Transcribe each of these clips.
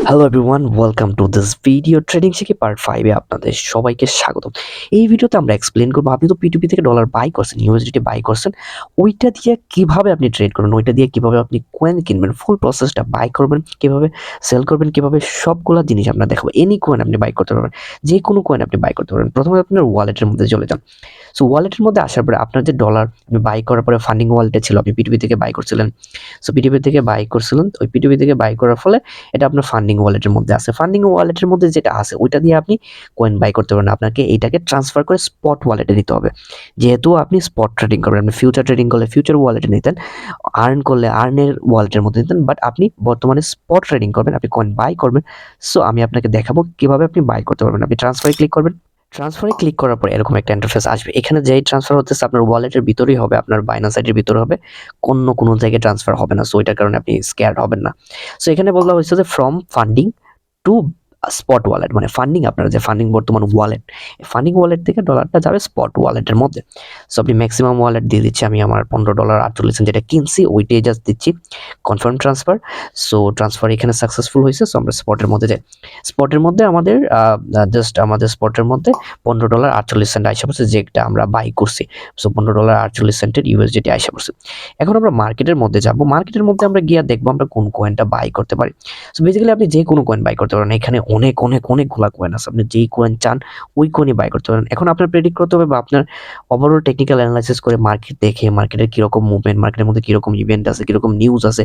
Hello everyone, welcome to this video trading শিখে part 5 এ আপনাদের সবাইকে স্বাগত। এই ভিডিওতে আমরা এক্সপ্লেইন করব আপনি তো P2P থেকে ডলার বাই করছেন, ইউএসডিটি বাই করছেন, ওইটা দিয়ে কিভাবে আপনি ট্রেড করবেন, ওইটা দিয়ে কিভাবে আপনি কয়েন কিনবেন, ফুল প্রসেসটা বাই করবেন, কিভাবে সেল করবেন, কিভাবে সবগুলা জিনিস আমরা দেখাবো। এনি কয়েন আপনি বাই করতে পারবেন, যে কোনো কয়েন আপনি বাই করতে পারবেন। প্রথমে আপনার ওয়ালেটের মধ্যে চলে যান। সো ওয়ালেটের মধ্যে আসার পরে আপনার যে ডলার আপনি বাই করার পরে ফান্ডিং ওয়ালেটে ছিল, আপনি P2P থেকে বাই করছিলেন। সো P2P থেকে বাই করছিলেন, ওই P2P থেকে বাই করার ফলে এটা আপনার ফান্ডিং ওয়ালেটের মধ্যে আছে। ফান্ডিং ওয়ালেটের মধ্যে যেটা আছে ওইটা দিয়ে আপনি কয়েন বাই করতে পারেন। আপনাকে এইটাকে ট্রান্সফার করে স্পট ওয়ালেটে নিতে হবে। যেহেতু আপনি স্পট ট্রেডিং করবেন, আপনি ফিউচার ট্রেডিং করলে ফিউচার ওয়ালেটে নিতেন, আর্ন করলে আর্নের ওয়ালেটের মধ্যে নিতেন, বাট আপনি বর্তমানে স্পট ট্রেডিং করবেন, আপনি কয়েন বাই করবেন। সো আমি আপনাকে দেখাবো কিভাবে আপনি বাই করতে পারবেন। আপনি ট্রান্সফারে ক্লিক করবেন। ট্রান্সফারে ক্লিক করার পর এরকম একটা ইন্টারফেস আসবে। এখানে যেই ট্রান্সফার হতেছে আপনার ওয়ালেটের ভিতরেই হবে, আপনার বাইন্যান্স আইডির ভিতরে হবে, অন্য কোনো জায়গায় ট্রান্সফার হবে না। সো এটার কারণে আপনি স্ক্যার্ড হবেন না। সো এখানে বলা হয়েছে যে from funding two spot wallet, মানে ফান্ডিং, আপনার যে ফান্ডিং বর্তমান ওয়ালেট, ফান্ডিং ওয়ালেট থেকে ডলারটা যাবে স্পট ওয়ালেটের মধ্যে। সো আপনি ম্যাক্সিমাম ওয়ালেট দিয়ে দিচ্ছি, আমি আমার $15.48 যেটা কিনছি ওইটাই জাস্ট দিচ্ছি, কনফার্ম ট্রান্সফার। সো ট্রান্সফার এখানে সাকসেসফুল হয়েছে। সো আমরা স্পটের মধ্যে যাই। স্পটের মধ্যে আমাদের জাস্ট আমাদের স্পটের মধ্যে $15.48 আইসা পড়ছে, যেটা আমরা বাই করছি। সো $15.48 ইউএসডিটি আইসা পড়ছে। এখন আমরা মার্কেটের মধ্যে যাব। মার্কেটের মধ্যে আমরা গিয়ে দেখবো আমরা কোন কয়েনটা বাই করতে পারি। সো বেসিক্যালি আপনি যে কোনো কয়েন বাই করতে পারেন। এখানে অনেকগুলা কয়েন আছে। আপনি যেই কয়েন চান ওই কয়েনই বাই করতে পারেন। এখন আপনার প্রেডিক্ট করতে হবে বা আপনার ওভারঅল টেকনিক্যাল অ্যানালাইসিস করে মার্কেট দেখে, মার্কেটের কিরকম মুভমেন্ট, মার্কেটের মধ্যে কিরকম ইভেন্ট আছে, কিরকম নিউজ আছে,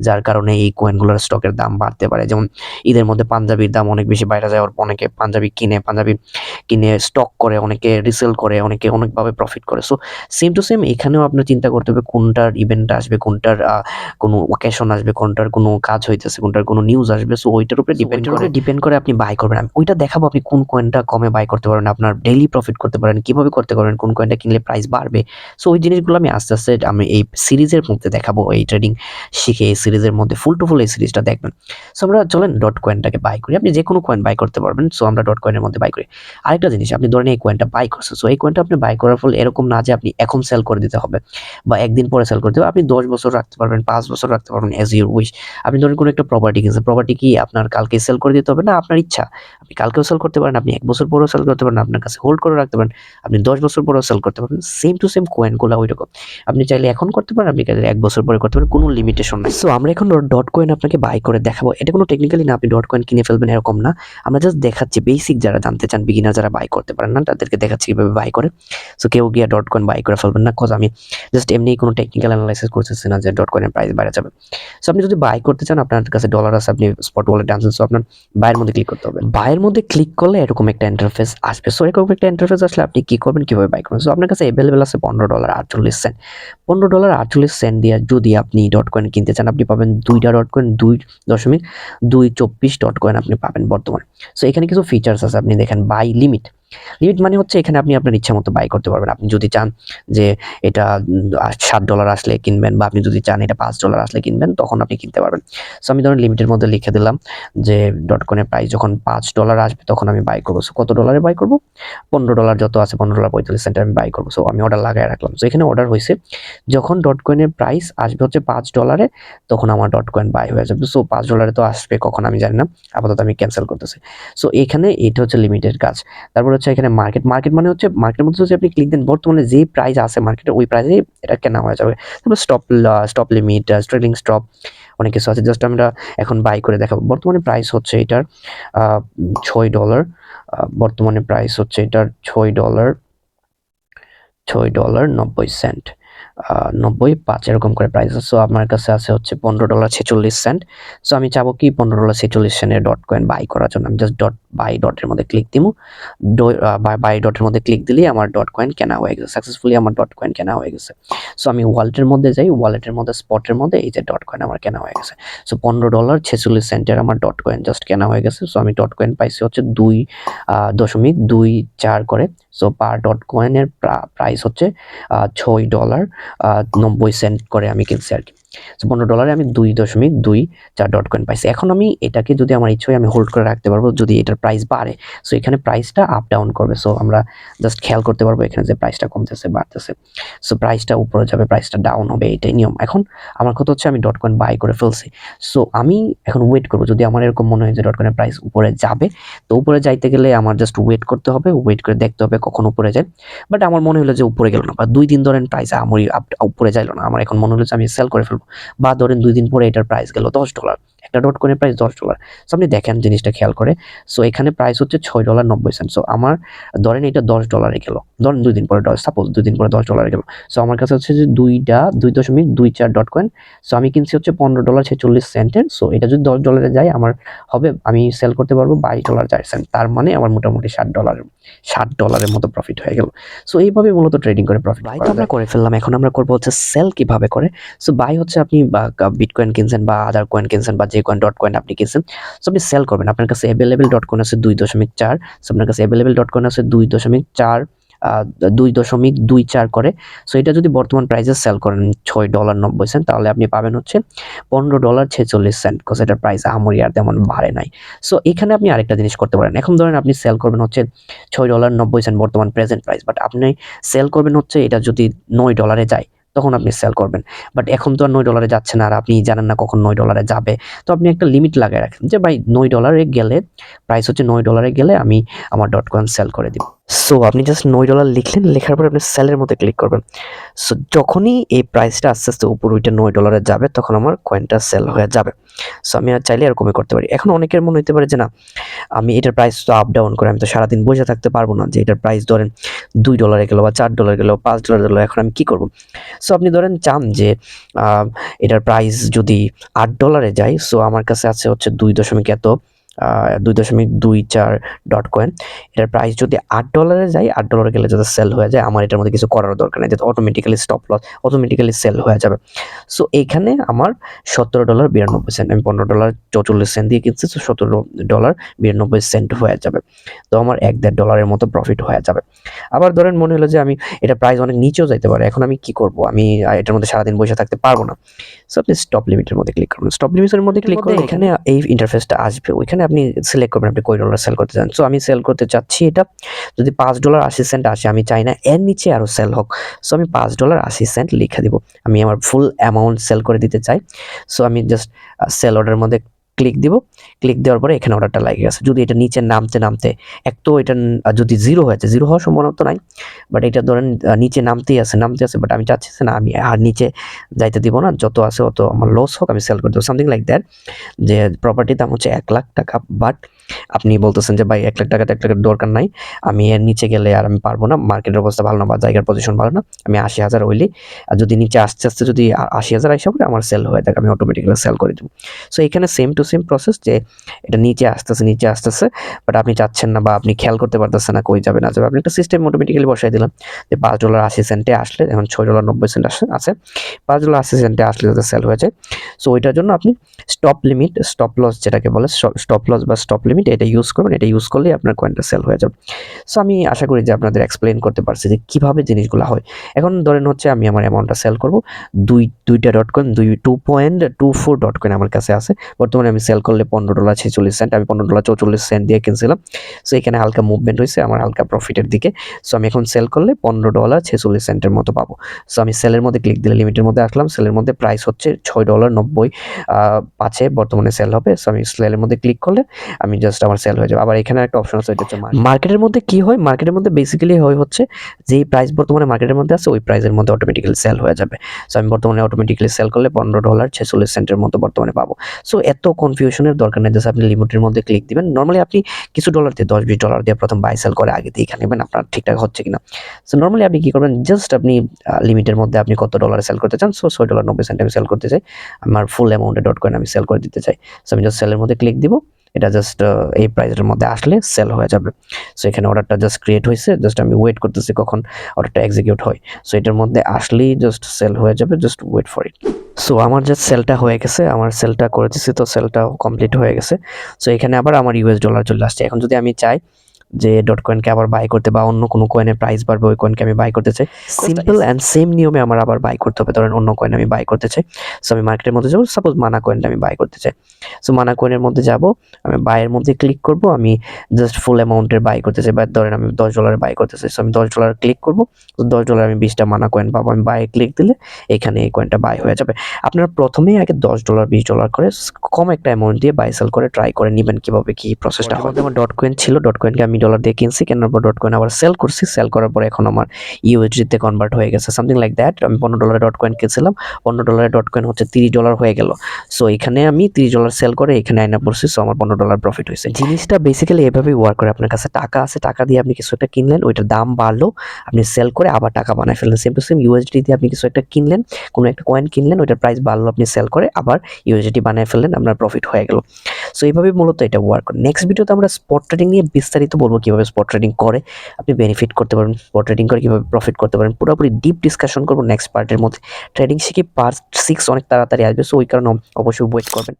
যার কারণে এই কয়েনগুলোর স্টকের দাম বাড়তে পারে। যেমন ঈদের মধ্যে পাঞ্জাবির দাম অনেক বেশি বাইরে যায়, অনেকে পাঞ্জাবি কিনে স্টক করে, অনেকে রিসেল করে, অনেকে অনেকভাবে প্রফিট করে। সো সেম টু সেম এখানেও আপনার চিন্তা করতে হবে কোনটার ইভেন্ট আসবে, কোনটার কোনো ওকেশন আসবে, কোনটার কোনো কাজ হইতেছে, কোনটার কোনো নিউজ আসবে। সো ওইটার উপরে ডিপেন্ড করে আপনি বাই করবেন। আমি ওইটা দেখাবো আপনি কোন কয়েনটা কমে বাই করতে পারেন, আপনার ডেইলি প্রফিট করতে পারেন, কিভাবে করতে পারেন, কোন কয়েনটা কিনলে প্রাইস বাড়বে। সো ওই জিনিসগুলো আমি আস্তে আস্তে আমি এই সিরিজের মধ্যে দেখাবো। এই ট্রেডিং শিখে এই সিরিজের মধ্যে ফুল টু ফুল এই সিরিজটা দেখবেন। সো আমরা চলেন ডট কয়েনটাকে বাই করি। আপনি যে কোনো কয়েন বাই করতে পারবেন। সো আমরা ডট কয়েনের মধ্যে বাই করি। আরেকটা জিনিস, আপনি ধরেন এই কয়েনটা বাই করছেন। সো এই কয়েনটা আপনি বাই করার ফলে এরকম না যে আপনি এখন সেল করে দিতে হবে বা একদিন পরে সেল করতে হবে। আপনি 10 বছর রাখতে পারবেন, 5 বছর রাখতে পারবেন, অ্যাজ ইউর উইশ। আপনি ধরেন কোনো একটা প্রপার্টি কিনছেন, প্রপার্টি কি আপনার কালকে সেল করে দিতে হবে না, আপনার ইচ্ছা। আপনি কালকেও সেল করতে পারেন, আপনি 1 বছর পরেও সেল করতে পারেন, আপনার কাছে হোল্ড করে রাখতে পারেন, আপনি 10 বছর পরেও সেল করতে পারেন। সেম টু সেম কয়েনগুলো ওইরকম। আপনি চাইলে এখন করতে পারেন, আপনি চাইলে 1 বছর পরে করতে পারেন, কোনো লিমিটেশন নাই। সো আমরা এখন ডট কয়েন আপনাকে বাই করে দেখাবো। এটা কোনো টেকনিক্যালি না আপনি ডট কয়েন কিনে ফেলবেন এরকম না। আমরা জাস্ট দেখাচ্ছি, বেসিক যারা জানতে চান, বিগিনার যারা বাই করতে পারেন না, তাদেরকে দেখাচ্ছি কিভাবে বাই করে। সো কেউ গিয়ে ডট কয়েন বাই করে ফেলবেন না, কজ আমি জাস্ট এমনি কোনো টেকনিক্যাল অ্যানালাইসিস করতেছি না যে ডট কয়েনের প্রাইস বাইরে যাবে। সো আপনি যদি বাই করতে চান, আপনার কাছে ডলার আছে, আপনি স্পট ওয়ালেটে আনছেন, সো আপনার বাইয়ের মধ্যে ক্লিক করতে হবে। বাইয়ের মধ্যে ক্লিক করলে এরকম একটা ইন্টারফেস আসবে। সো এরকম একটা ইন্টারফেস আসলে আপনি কি করবেন, কিভাবে বাই করবেন। সো আপনার কাছে অ্যাভেলেবেল আছে $15.48। $15.48 দিয়ে যদি আপনি ডট কয়েন কিনতে চান, আপনি পাবেন 2টা ডট কয়েন, 2.224 ডট কয়েন আপনি পাবেন বর্তমানে। সো এখানে কিছু ফিচার্স আছে, আপনি দেখেন বাই লিমিট। লিমিট মানে হচ্ছে এখানে আপনি আপনার ইচ্ছা মতো বাই করতে পারবেন। আপনি যদি চান যে এটা $7 আসলে কিনবেন, বা আপনি যদি চান এটা $5 আসলে কিনবেন, তখন আপনি কিনতে পারবেন। সো আমি ধরেন লিমিটের মধ্যে লিখে দিলাম যে ডট কয়েনের প্রাইস যখন $5 আসবে তখন আমি বাই করবো। সো কত ডলারে বাই করবো? $15 যত আছে, $15.45 আমি বাই করবো। সো আমি অর্ডার লাগাই রাখলাম। সো এখানে অর্ডার হয়েছে, যখন ডট কয়েনের প্রাইস আসবে হচ্ছে $5, তখন আমার ডট কয়েন বাই হয়ে যাবে। সো $5 তো আসবে কখন আমি জানি না, আপাতত আমি ক্যান্সেল করতেছি। সো এখানে এটা হচ্ছে লিমিটের কাজ। তারপর হচ্ছে এখানে মার্কেট। মার্কেট মানে হচ্ছে মার্কেটের মধ্যে যদি আপনি ক্লিক দেন, বর্তমানে যে প্রাইস আছে মার্কেটে ওই প্রাইসে এটা কেনা হয়ে যাবে। তারপর স্টপ লিমিট, ট্রেডিং স্টপ, অনেক কিছু আছে। জাস্ট আমরা এখন বাই করে দেখাবো। বর্তমানে প্রাইস হচ্ছে এটার $6। বর্তমানে প্রাইস হচ্ছে এটার $6.90, 95 এরকম করে প্রাইস আছে। সো আমার কাছে আছে হচ্ছে $15.46। সো আমি চাবো কি $15.46 ডট কয়েন বাই করার জন্য। আমি জাস্ট বাই ডটের মধ্যে ক্লিক দিব। বাই ডটের মধ্যে ক্লিক দিলেই আমার ডট কয়েন কেনা হয়ে গেছে, সাকসেসফুলি আমার ডট কয়েন কেনা হয়ে গেছে। সো আমি ওয়ালেটের মধ্যে যাই, ওয়ালেটের মধ্যে স্পটের মধ্যে এই যে ডট কয়েন আমার কেনা হয়ে গেছে। সো $15.46 আমার ডট কয়েন জাস্ট কেনা হয়ে গেছে। সো আমি ডট কয়েন পাইছি হচ্ছে 2.24 করে। সো পার ডট কয়েনের প্রাইস হচ্ছে $6.90 করে আমি কিনছি আর কি। সো $15 আমি 2.24 ডট কয়েন পাইছি। এখন আমি এটাকে যদি আমার ইচ্ছে হয় আমি হোল্ড করে রাখতে পারবো যদি এটার প্রাইস বাড়ে। সো এখানে প্রাইসটা আপ ডাউন করবে। সো আমরা জাস্ট খেয়াল করতে পারবো এখানে যে প্রাইসটা কমতেছে বাড়তেছে। সো প্রাইসটা উপরে যাবে, প্রাইসটা ডাউন হবে, এটাই নিয়ম। এখন আমার কথা হচ্ছে আমি ডট কয়েন বাই করে ফেলছি। সো আমি এখন ওয়েট করবো, যদি আমার এরকম মনে হয় যে ডট কয়েনের প্রাইস উপরে যাবে, তো উপরে যাইতে গেলে আমার জাস্ট ওয়েট করতে হবে, ওয়েট করে দেখতে হবে কখন উপরে যায়। বাট আমার মনে হলো যে উপরে গেল না, বা 2 দিন ধরেন প্রাইস আমরি উপরে যাইলো না, আমার এখন মনে হলো যে আমি সেল করে ফেলবো। বা ধরেন 2 দিন পরে এটার প্রাইস গেল $10, একটা ডট কয়েনের প্রাইস $10। সো আপনি দেখেন জিনিসটা খেয়াল করে। সো এখানে প্রাইস হচ্ছে $6.90। সো আমার ধরেন এটা $10 গেল, ধরেন 2 দিন পরে সাপোজ 2 দিন পরে $10 গেল। সো আমার কাছে হচ্ছে যে 2.24 ডট কয়েন। সো আমি কিনছি হচ্ছে $15.46। সো এটা যদি $10 যায় আমার হবে, আমি সেল করতে পারবো $22.04। তার মানে আমার মোটামুটি $60 মতো প্রফিট হয়ে গেল। সো এইভাবে মূলত ট্রেডিং করে প্রফিট করা যায়। আমরা করে ফেললাম, এখন আমরা করবো হচ্ছে সেল কিভাবে করে। সো বাই হচ্ছে আপনি বিটকয়েন কিনছেন বা আদার কয়েন কিনছেন বা যে কয়েন ডট কয়েন আপনি কিনছেন, সো আপনি সেল করবেন। আপনার কাছে অ্যাভেলেবেল ডট কয়েন আছে 2.4। সো আপনার কাছে অ্যাভেলেবেল ডট কয়েন আছে 2.24 করে। সো এটা যদি বর্তমান প্রাইসে সেল করেন $6.90, তাহলে আপনি পাবেন হচ্ছে $15.46। কজ এটার প্রাইস আহামরি আর তেমন বাড়ে নাই। সো এখানে আপনি আরেকটা জিনিস করতে পারেন। এখন ধরেন আপনি সেল করবেন হচ্ছে $6.90 বর্তমান প্রেজেন্ট প্রাইস, বাট আপনি সেল করবেন হচ্ছে এটা যদি $9 যায়, তখন আপনি সেল করবেন। বাট এখন তো আর $9 যাচ্ছে না, আর আপনি জানেন না কখন $9 যাবে। তো আপনি একটা লিমিট লাগাই রাখেন যে ভাই $9 গেলে, প্রাইস হচ্ছে $9 গেলে আমি আমার ডট কয়েন সেল করে দিব। সো আপনি জাস্ট $9 লিখলেন, লেখার পর আপনি সেলের মধ্যে ক্লিক করবেন। সো যখনই এই প্রাইসটা আস্তে আস্তে উপর ওইটা $9 যাবে, তখন আমার কয়েনটা সেল হয়ে যাবে। সো আমি আর চাইলে এরকমই করতে পারি। এখন অনেকের মনে হতে পারে যে না, আমি এটার প্রাইস তো আপ ডাউন করে আমি তো সারাদিন বসে থাকতে পারবো না, যে এটার প্রাইস ধরেন $2 গেল বা $4 গেল, $5 গেল, এখন আমি কি করব? সো আপনি ধরেন চান যে এটার প্রাইস যদি $8 যায়, সো আমার কাছে আছে হচ্ছে 2.24 ডট কয়েন। এটার প্রাইস যদি $8 যায়, $8 গেলে যাতে সেল হয়ে যায়, আমার এটার মধ্যে কিছু করার দরকার নেই, যাতে automatically stop loss, automatically sell হয়ে যাবে। সো এখানে আমার $17.92, আমি $15.44 দিয়ে কিনছি, তো $17.92 হয়ে যাবে। তো আমার $1.5 মতো প্রফিট হয়ে যাবে। আবার ধরেন মনে হলো যে আমি এটা প্রাইস অনেক নিচেও যাইতে পারে, এখন আমি কি করব? আমি এটার মধ্যে সারাদিন বসে থাকতে পারবো না। সো আপনি স্টপ লিমিটের মধ্যে ক্লিক করবেন। স্টপ লিমিটের মধ্যে ক্লিক করলে এখানে এই ইন্টারফেসটা আসবে, ওইখানে আপনি সিলেক্ট করবেন আপনি কয় ডলার সেল করতে চান। সো আমি সেল করতে চাচ্ছি এটা যদি $5.80 আসে, আমি চাই না এর নিচে আরো সেল হোক। সো আমি $5.80 লিখে দিব, আমি আমার ফুল অ্যামাউন্ট সেল করে দিতে চাই। সো আমি জাস্ট সেল অর্ডারের মধ্যে ক্লিক দিব। ক্লিক দেওয়ার পরে এখানে অর্ডারটা লাগে গেছে। যদি এটা নিচে নামতে নামতে এক তো এটা যদি জিরো হয়েছে, জিরো হওয়ার সম্ভাবনা তো নাই, বাট এটা ধরেন নিচে নামতেই আছে, বাট আমি চাচ্ছি না আমি আর নিচে যাইতে দিব না, যত আছে অত আমার লস হোক, আমি সেল করে দেবো, সামথিং লাইক দ্যাট। যে প্রপার্টির দাম হচ্ছে $1,00,000, বাট আপনি বলতেছেন যে ভাই $1,00,000 1,00,000 দরকার নাই, আমি এর নিচে গেলে আর আমি পারবো না, মার্কেটের অবস্থা ভালো না বা জায়গার পজিশন ভালো না, আমি 80,000 হইলে, আর যদি নিচে আস্তে আস্তে যদি 80,000 আইসা পড়ে আমার সেল হয়ে থাকে, আমি অটোমেটিক্যালি সেল করে দেবো। সো এখানে সেম টু সেম প্রসেস, যে এটা নিচে আসতেছে, বাট আপনি চাচ্ছেন না বা আপনি খেয়াল করতে পারতেছেন না কই যাবে না যাবে, আপনি একটা সিস্টেম অটোমেটিক্যালি বসাই দিলাম যে $5.80 আসলে, এখন $6.90 আছে, $5.80 আসলে যাতে সেল হয়ে যায়। সো ওইটার জন্য আপনি স্টপ লিমিট, স্টপ লস যেটাকে বলে, স্টপ লস বা স্টপ লিমিট, এটা ইউজ করবেন। এটা ইউজ করলেই আপনার কয়েনটা সেল হয়ে যাবে। সো আমি আশা করি যে আপনাদের এক্সপ্লেন করতে পারছি যে কিভাবে জিনিসগুলো হয়। এখন ধরেন হচ্ছে আমি আমার অ্যামাউন্টটা সেল করব, দুইটা ডট কয়েন, 2.24 ডট কয়েন আমার কাছে আছে। বর্তমানে আমি সেল করলে $15.46, আমি $15.44 দিয়ে কিনছিলাম। সো এখানে হালকা মুভমেন্ট হয়েছে, আমার হালকা প্রফিটের দিকে। সো আমি এখন সেল করলে $15.46 মতো পাবো। সো আমি সেলের মধ্যে ক্লিক দিলে লিমিটের মধ্যে আসলাম, সেলের মধ্যে প্রাইস হচ্ছে $6.90 বর্তমানে সেল হবে। সো আমি সেলের মধ্যে ক্লিক করলে আমি জাস্ট আমার সেল হয়ে যাবে। আবার এখানে একটা অপশন আছে, এটা হচ্ছে মার্কেটের মধ্যে কি হয়, মার্কেটের মধ্যে বেসিক্যালি হয় হচ্ছে যেই প্রাইস বর্তমানে মার্কেটের মধ্যে আছে, ওই প্রাইসের মধ্যে অটোমেটিক্যালি সেল হয়ে যাবে। সো আমি বর্তমানে অটোমেটিক্যালি সেল করলে $15.46 মতো বর্তমানে পাবো। সো এত কনফিউশনের দরকার নেই, জাস্ট আপনি লিমিটের মধ্যে ক্লিক দিবেন। নর্মালি আপনি কিছু ডলার দিয়ে, $10-20 দিয়ে প্রথম বাই সেল করে আগে দেখে নেবেন আপনার ঠিকঠাক হচ্ছে কিনা। সো নর্মালি আপনি কি করবেন, জাস্ট আপনি লিমিটের মধ্যে আপনি কত ডলারে সেল করতে চান, সো $6.90 আমি সেল করতে চাই, আমার ফুল অ্যামাউন্টে ডট কয়েন আমি সেল করে দিতে চাই। সো আমি জাস্ট সেলের মধ্যে ক্লিক দিব, এটা জাস্ট এই প্রাইসের মধ্যে আসলে সেল হয়ে যাবে। সো এখানে অর্ডারটা জাস্ট ক্রিয়েট হয়েছে, জাস্ট আমি ওয়েট করতেছি কখন অর্ডারটা এক্সিকিউট হয়। সো এটার মধ্যে আসলেই জাস্ট সেল হয়ে যাবে, just wait for it. So আমার জাস্ট সেলটা হয়ে গেছে, আমার সেলটা করে দিচ্ছি, তো সেলটাও কমপ্লিট হয়ে গেছে। সো এখানে আবার আমার US ডলার চলে আসছে। এখন যদি আমি চাই যে ডট কয়েনকে আবার বাই করতে বা অন্য কোনো কয়েনের প্রাইস বাড়বে ওই কয়েনকে আমি বাই করতে চাই, সিম্পল অ্যান্ড সেম নিয়মে আমার আবার বাই করতে হবে। ধরেন অন্য কয়েন আমি বাই করতে চাই, সো আমি মার্কেটের মধ্যে যাবো, সাপোজ মানা কয়েনটা আমি বাই করতে চাই, সো মানা কয়েনের মধ্যে যাব, আমি বাইয়ের মধ্যে ক্লিক করব, আমি জাস্ট ফুল অ্যামাউন্টের বাই করতে চাই, বা ধরেন আমি $10 বাই করতে চাই, সো আমি $10 ক্লিক করব, তো $10 আমি 20টা মানা কয়েন পাবো, আমি বাই ক্লিক দিলে এখানে এই কয়েনটা বাই হয়ে যাবে। আপনারা প্রথমেই আগে $10 $20 করে কম একটা অ্যামাউন্ট দিয়ে বাই সেল করে ট্রাই করে নেবেন কিভাবে কি প্রসেসটা হয়। আমার ডট কয়েন ছিল, ডট কয়েনকে আমি ডলার দিয়ে কিনছি, কেনার পর ডট কয়েন আবার সেল করছি, সেল করার পর এখন আমার ইউএসডিতে কনভার্ট হয়ে গেছে, সামথিং লাইক দ্যাট। আমি $15 ডট কয়েন কিনছিলাম, $15 ডট কয়েন হচ্ছে $30 হয়ে গেল, সো এখানে আমি $30 সেল করে এখানে আইনা পড়ছি, সো আমার $15 প্রফিট হয়েছে। জিনিসটা বেসিক্যালি এভাবেই ওয়ার্ক করে, আপনার কাছে টাকা আছে, টাকা দিয়ে আপনি কিছু একটা কিনলেন, ওইটার দাম বাড়লো, আপনি সেল করে আবার টাকা বানায় ফেললেন। সেম টু সেম ইউএসডি দিয়ে আপনি কিছু একটা কিনলেন, কোনো একটা কয়েন কিনলেন, ওইটার প্রাইস বাড়লো, আপনি সেল করে আবার ইউএসডি বানায় ফেললেন, আপনার প্রফিট হয়ে গেল। সো এইভাবে মূলত এটা ওয়ার্ক করে। নেক্সট ভিডিওতে আমরা স্পট ট্রেডিং নিয়ে বিস্তারিত বলবো, কিভাবে স্পট ট্রেডিং করে আপনি বেনিফিট করতে পারবেন, স্পট ট্রেডিং করে কিভাবে প্রফিট করতে পারেন, পুরোপুরি ডিপ ডিসকাশন করবো নেক্সট পার্টের মধ্যে। ট্রেডিং শিখে পার্ট 6 অনেক তাড়াতাড়ি আসবে, সো ওই কারণে অবশ্যই ওয়েট করবেন।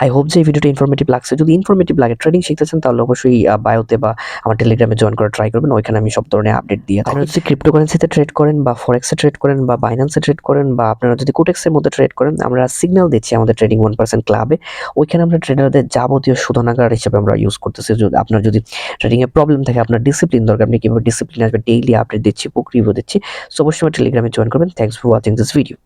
আই হোপ যে এই ভিডিওটা ইনফরমেটিভ লাগছে। যদি ইনফরমেটিভ লাগে, ট্রেডিং শিখতে চান, তাহলে অবশ্যই বায়োতে বা আমার টেলিগ্রামে জয়েন করা ট্রাই করবেন, ওইখানে আমি সব ধরনের আপডেট দিয়ে থাকি। আপনারা যদি ক্রিপ্টোকারেন্সিতে ট্রেড করেন বা ফরেক্সে ট্রেড করেন বা বাইন্যান্সে ট্রেড করেন বা আপনারা যদি কোটেক্সের মধ্যে ট্রেড করেন, আমরা সিগন্যাল দিচ্ছি আমাদের ট্রেডিং 1% ক্লাবে, ওইখানে আমরা ট্রেডারদের যাবতীয় শোধনাগার হিসেবে আমরা ইউজ করতেছি। যদি আপনার যদি ট্রেডিংয়ে প্রবলেম থাকে, আপনার ডিসিপ্লিন দরকার, আপনি কীভাবে ডিসিপ্লিন আসবে, ডেইলি আপডেট দিচ্ছি, বুক রিভিউ দিচ্ছি, সো অবশ্যই টেলিগ্রামে জয়েন করবেন। Thanks for watching this video.